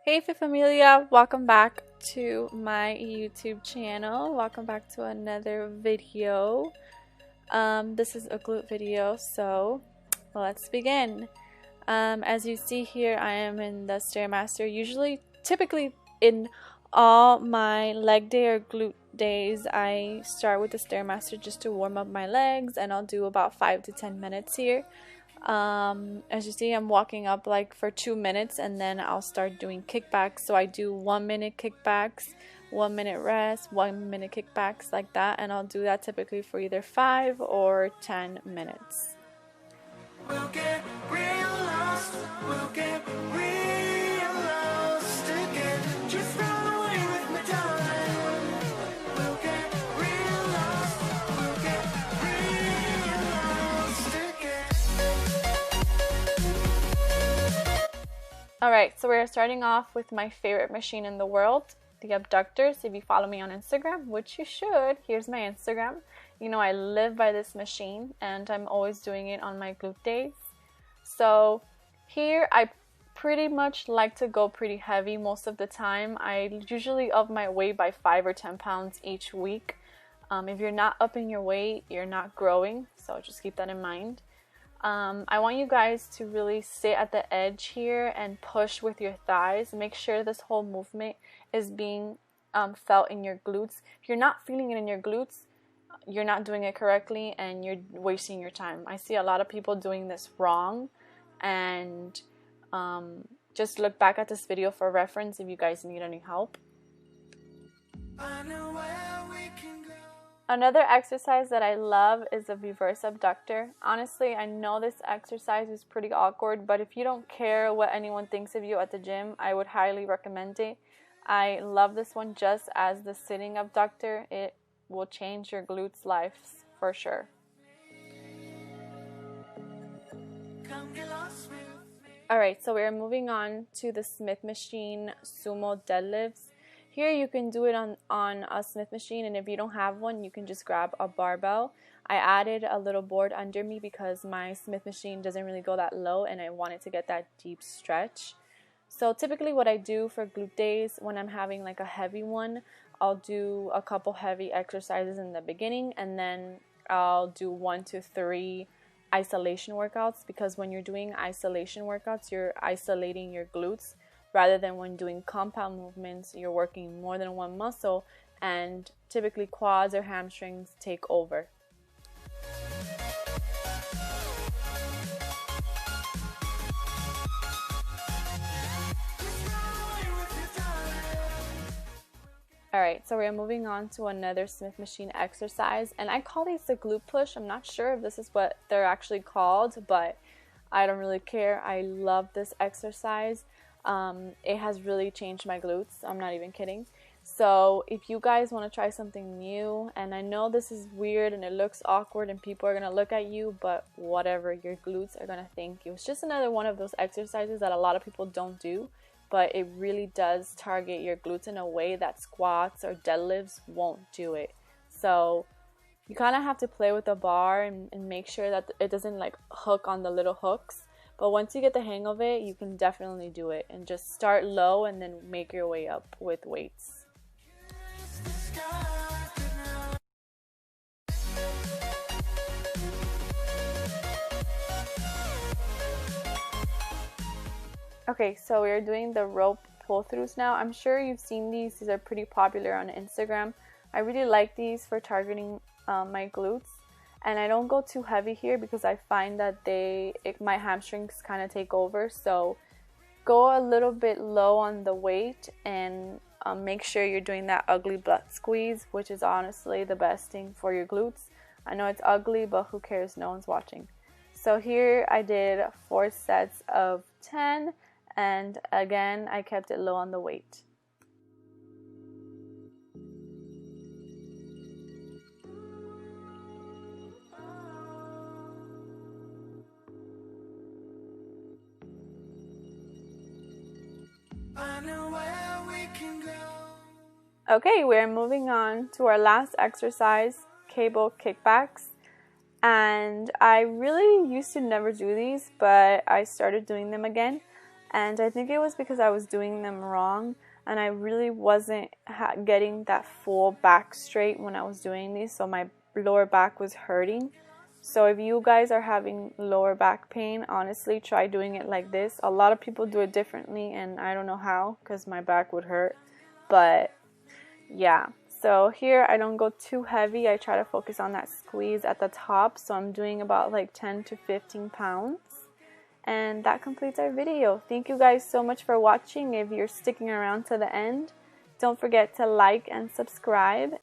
Hey familia, welcome back to my YouTube channel. Welcome back to another video. This is a glute video, so let's begin. As you see here, I am in the Stairmaster. Typically in all my leg day or glute days, I start with the Stairmaster just to warm up my legs, and I'll do about 5 to 10 minutes here. As you see, I'm walking up like for 2 minutes, and then I'll start doing kickbacks. So I do 1 minute kickbacks, 1 minute rest, 1 minute kickbacks, like that, and I'll do that typically for either 5 or 10 minutes. We'll get real lost. We'll get real lost again. Just run away with my time. We'll get real lost. We'll get real lost again. Alright, so we're starting off with my favorite machine in the world, the abductors. If you follow me on Instagram, which you should, here's my Instagram. You know I live by this machine, and I'm always doing it on my glute days. So here I pretty much like to go pretty heavy most of the time. I usually up my weight by 5 or 10 pounds each week. If you're not upping your weight, you're not growing, so just keep that in mind. I want you guys to really sit at the edge here and push with your thighs. Make sure this whole movement is being felt in your glutes. If you're not feeling it in your glutes, you're not doing it correctly and you're wasting your time. I see a lot of people doing this wrong, and just look back at this video for reference if you guys need any help. Another exercise that I love is a reverse abductor. Honestly, I know this exercise is pretty awkward, but if you don't care what anyone thinks of you at the gym, I would highly recommend it. I love this one just as the sitting abductor. It will change your glutes' lives for sure. Alright, so we're moving on to the Smith machine sumo deadlifts. Here you can do it on a Smith machine, and if you don't have one, you can just grab a barbell. I added a little board under me because my Smith machine doesn't really go that low, and I wanted to get that deep stretch. So typically what I do for glute days when I'm having like a heavy one, I'll do a couple heavy exercises in the beginning, and then I'll do 1 to 3 isolation workouts, because when you're doing isolation workouts, you're isolating your glutes, rather than when doing compound movements, you're working more than one muscle, and typically quads or hamstrings take over. Alright, so we're moving on to another Smith machine exercise, and I call these the glute push. I'm not sure if this is what they're actually called, but I don't really care. I love this exercise. It has really changed my glutes. I'm not even kidding. So if you guys want to try something new, and I know this is weird and it looks awkward and people are going to look at you, but whatever, your glutes are going to thank you. It's just another one of those exercises that a lot of people don't do, but it really does target your glutes in a way that squats or deadlifts won't do it. So you kind of have to play with the bar and make sure that it doesn't like hook on the little hooks. But once you get the hang of it, you can definitely do it. And just start low and then make your way up with weights. Okay, so we're doing the rope pull-throughs now. I'm sure you've seen these. These are pretty popular on Instagram. I really like these for targeting my glutes. And I don't go too heavy here because I find that my hamstrings kind of take over. So go a little bit low on the weight, and make sure you're doing that ugly butt squeeze, which is honestly the best thing for your glutes. I know it's ugly, but who cares? No one's watching. So here I did 4 sets of 10, and again I kept it low on the weight. Okay, we're moving on to our last exercise, cable kickbacks. And I really used to never do these, but I started doing them again. and I think it was because I was doing them wrong, and I really wasn't getting that full back straight when I was doing these, so my lower back was hurting. So if you guys are having lower back pain, honestly, try doing it like this. A lot of people do it differently, and I don't know how, because my back would hurt. But yeah, so here I don't go too heavy. I try to focus on that squeeze at the top. So I'm doing about like 10 to 15 pounds. And that completes our video. Thank you guys so much for watching. If you're sticking around to the end, don't forget to like and subscribe.